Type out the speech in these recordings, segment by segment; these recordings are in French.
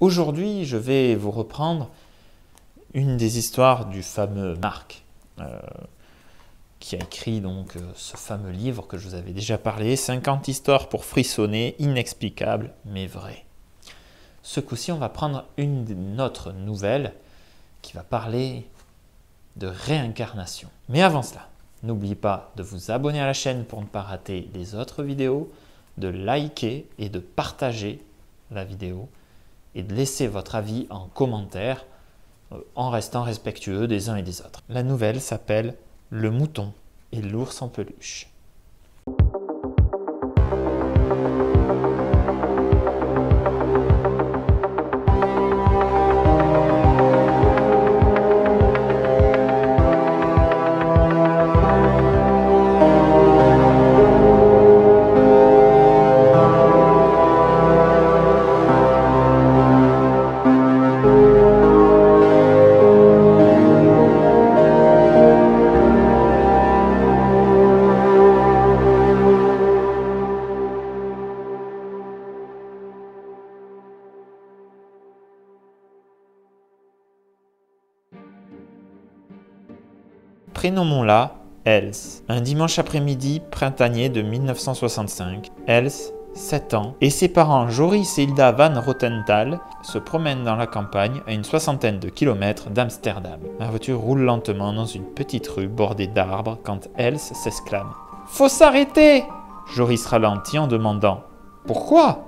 Aujourd'hui, je vais vous reprendre une des histoires du fameux Marc, qui a écrit ce fameux livre que je vous avais déjà parlé, 50 histoires pour frissonner, inexplicables mais vraies. Ce coup-ci, on va prendre une autre nouvelle qui va parler de réincarnation. Mais avant cela, n'oubliez pas de vous abonner à la chaîne pour ne pas rater les autres vidéos, de liker et de partager la vidéo et de laisser votre avis en commentaire en restant respectueux des uns et des autres. La nouvelle s'appelle « Le mouton et l'ours en peluche ». Prénommons-la Else. Un dimanche après-midi printanier de 1965, Else, 7 ans, et ses parents Joris et Hilda van Rothenthal se promènent dans la campagne à une soixantaine de kilomètres d'Amsterdam. La voiture roule lentement dans une petite rue bordée d'arbres quand Else s'exclame « Faut s'arrêter !» Joris ralentit en demandant « Pourquoi ?»«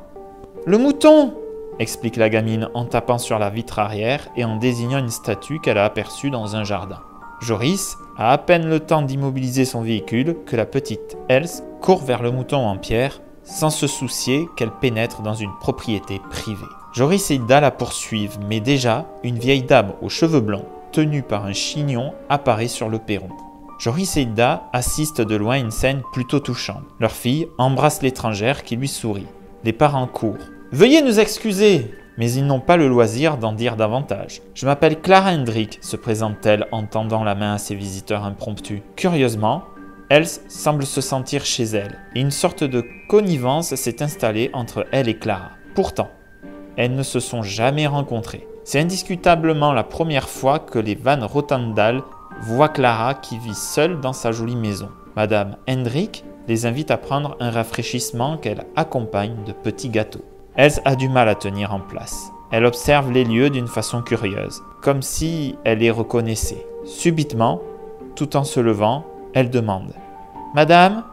Le mouton !» explique la gamine en tapant sur la vitre arrière et en désignant une statue qu'elle a aperçue dans un jardin. Joris a à peine le temps d'immobiliser son véhicule que la petite Else court vers le mouton en pierre sans se soucier qu'elle pénètre dans une propriété privée. Joris et Hilda la poursuivent, mais déjà, une vieille dame aux cheveux blonds, tenue par un chignon, apparaît sur le perron. Joris et Hilda assistent de loin à une scène plutôt touchante. Leur fille embrasse l'étrangère qui lui sourit. Les parents courent. « Veuillez nous excuser !» Mais ils n'ont pas le loisir d'en dire davantage. « Je m'appelle Clara Hendrik », se présente-t-elle en tendant la main à ses visiteurs impromptus. Curieusement, Else semble se sentir chez elle, et une sorte de connivence s'est installée entre elle et Clara. Pourtant, elles ne se sont jamais rencontrées. C'est indiscutablement la première fois que les Van Rothenthal voient Clara qui vit seule dans sa jolie maison. Madame Hendrik les invite à prendre un rafraîchissement qu'elle accompagne de petits gâteaux. Else a du mal à tenir en place. Elle observe les lieux d'une façon curieuse, comme si elle les reconnaissait. Subitement, tout en se levant, elle demande « Madame,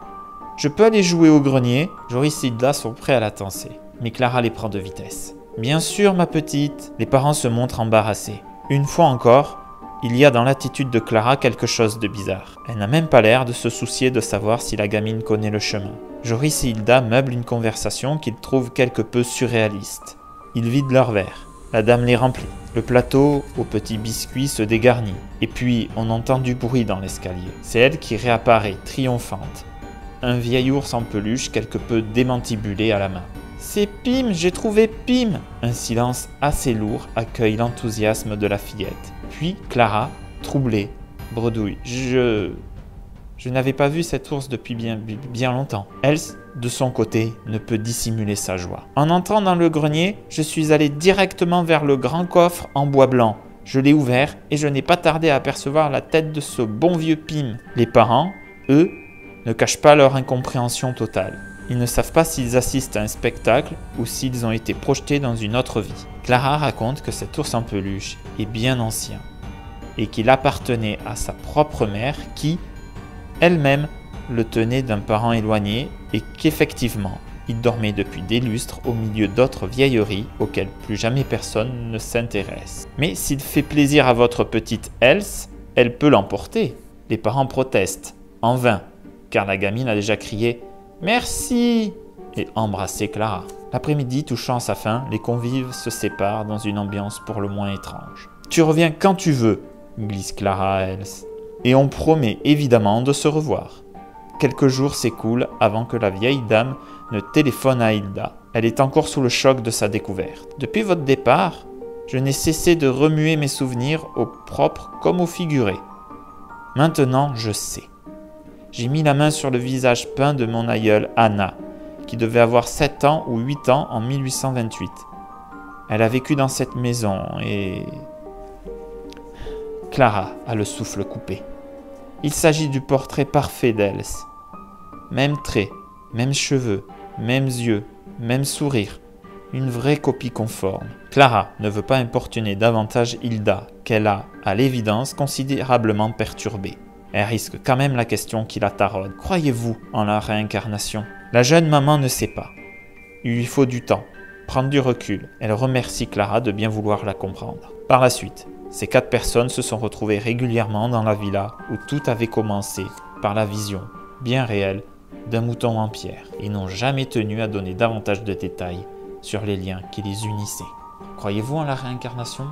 je peux aller jouer au grenier ?» Joris et Hilda sont prêts à la tancer, mais Clara les prend de vitesse. « Bien sûr, ma petite !» Les parents se montrent embarrassés. Une fois encore, il y a dans l'attitude de Clara quelque chose de bizarre. Elle n'a même pas l'air de se soucier de savoir si la gamine connaît le chemin. Joris et Hilda meublent une conversation qu'ils trouvent quelque peu surréaliste. Ils vident leur verre. La dame les remplit. Le plateau aux petits biscuits se dégarnit. Et puis, on entend du bruit dans l'escalier. C'est elle qui réapparaît, triomphante. Un vieil ours en peluche quelque peu démantibulé à la main. « C'est Pim, j'ai trouvé Pim !» Un silence assez lourd accueille l'enthousiasme de la fillette. Puis Clara, troublée, bredouille. Je n'avais pas vu cet ours depuis bien longtemps. Else, de son côté, ne peut dissimuler sa joie. En entrant dans le grenier, je suis allé directement vers le grand coffre en bois blanc. Je l'ai ouvert et je n'ai pas tardé à apercevoir la tête de ce bon vieux Pim. Les parents, eux, ne cachent pas leur incompréhension totale. Ils ne savent pas s'ils assistent à un spectacle ou s'ils ont été projetés dans une autre vie. Clara raconte que cet ours en peluche est bien ancien et qu'il appartenait à sa propre mère qui, elle-même, le tenait d'un parent éloigné et qu'effectivement, il dormait depuis des lustres au milieu d'autres vieilleries auxquelles plus jamais personne ne s'intéresse. Mais s'il fait plaisir à votre petite Else, elle peut l'emporter. Les parents protestent, en vain, car la gamine a déjà crié « Merci !» et embrassé Clara. L'après-midi touchant à sa fin, les convives se séparent dans une ambiance pour le moins étrange. « Tu reviens quand tu veux !» glisse Clara à Else. Et on promet évidemment de se revoir. Quelques jours s'écoulent avant que la vieille dame ne téléphone à Hilda. Elle est encore sous le choc de sa découverte. « Depuis votre départ, je n'ai cessé de remuer mes souvenirs au propre comme au figuré. Maintenant, je sais. J'ai mis la main sur le visage peint de mon aïeule Anna, qui devait avoir 7 ans ou 8 ans en 1828. Elle a vécu dans cette maison et... Clara a le souffle coupé. Il s'agit du portrait parfait d'Else. Même traits, mêmes cheveux, mêmes yeux, même sourire. Une vraie copie conforme. Clara ne veut pas importuner davantage Hilda, qu'elle a, à l'évidence, considérablement perturbée. Elle risque quand même la question qui la taraude. Croyez-vous en la réincarnation? La jeune maman ne sait pas. Il lui faut du temps, prendre du recul. Elle remercie Clara de bien vouloir la comprendre. Par la suite, ces 4 personnes se sont retrouvées régulièrement dans la villa où tout avait commencé par la vision, bien réelle, d'un mouton en pierre. Ils n'ont jamais tenu à donner davantage de détails sur les liens qui les unissaient. Croyez-vous en la réincarnation?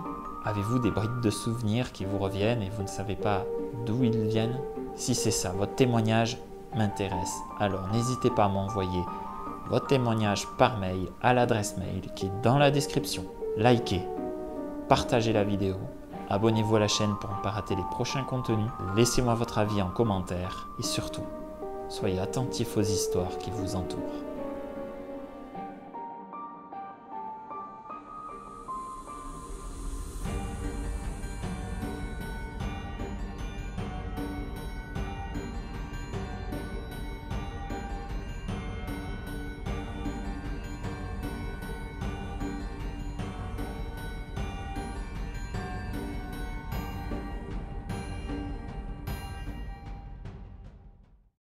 Avez-vous des bribes de souvenirs qui vous reviennent et vous ne savez pas d'où ils viennent? Si c'est ça, votre témoignage m'intéresse. Alors n'hésitez pas à m'envoyer votre témoignage par mail à l'adresse mail qui est dans la description. Likez, partagez la vidéo, abonnez-vous à la chaîne pour ne pas rater les prochains contenus, laissez-moi votre avis en commentaire et surtout, soyez attentifs aux histoires qui vous entourent.